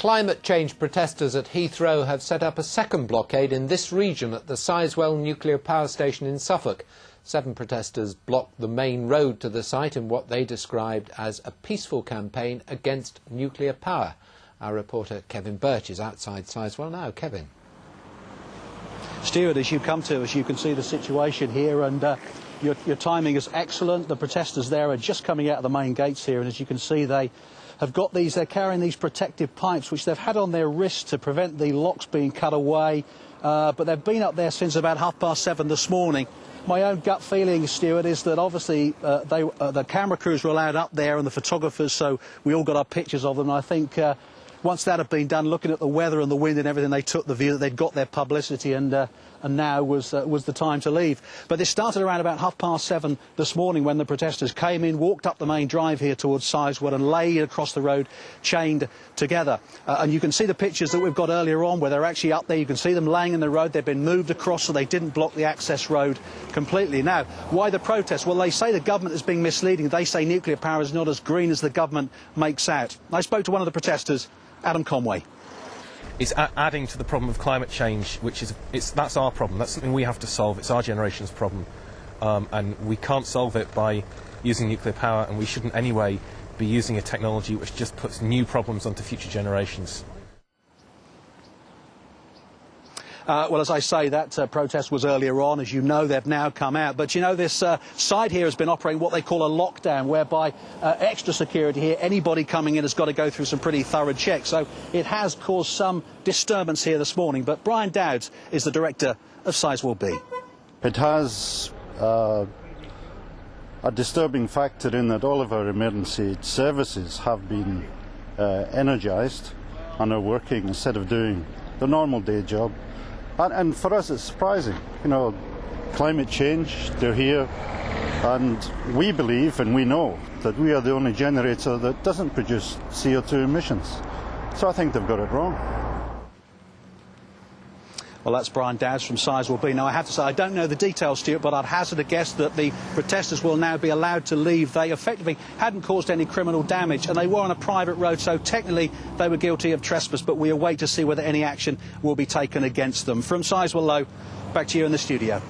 Climate change protesters at Heathrow have set up a second blockade in this region at the Sizewell nuclear power station in Suffolk. 7 protesters blocked the main road to the site in what they described as a peaceful campaign against nuclear power. Our reporter Kevin Birch is outside Sizewell now. Kevin. Stuart, as you can see the situation here, and your timing is excellent. The protesters there are just coming out of the main gates here, and as you can see, they're carrying these protective pipes which they've had on their wrists to prevent the locks being cut away, but they've been up there since about 7:30 this morning. My own gut feeling, Stuart, is that obviously the camera crews were allowed up there and the photographers, so we all got our pictures of them, and I think once that had been done, looking at the weather and the wind and everything, they took the view that they'd got their publicity, and now was the time to leave. But this started around about 7:30 this morning when the protesters came in, walked up the main drive here towards Sizewell and laid across the road, chained together. And you can see the pictures that we've got earlier on where they're actually up there. You can see them laying in the road. They've been moved across so they didn't block the access road completely. Now, why the protest? Well, they say the government is being misleading. They say nuclear power is not as green as the government makes out. I spoke to one of the protesters, Adam Conway. It's adding to the problem of climate change, that's our problem. That's something we have to solve. It's our generation's problem, and we can't solve it by using nuclear power, and we shouldn't anyway be using a technology which just puts new problems onto future generations. Well, as I say, that protest was earlier on. As you know, they've now come out. But, you know, this site here has been operating what they call a lockdown, whereby extra security here, anybody coming in has got to go through some pretty thorough checks. So it has caused some disturbance here this morning. But Brian Dowds is the director of Sizewell B. It has a disturbing factor in that all of our emergency services have been energised and are working instead of doing the normal day job. And for us it's surprising, you know, climate change, they're here, and we believe and we know that we are the only generator that doesn't produce CO2 emissions. So I think they've got it wrong. Well, that's Brian Dowds from Sizewell B. Now, I have to say, I don't know the details, Stuart, but I'd hazard a guess that the protesters will now be allowed to leave. They effectively hadn't caused any criminal damage, and they were on a private road, so technically they were guilty of trespass, but we await to see whether any action will be taken against them. From Sizewell, back to you in the studio.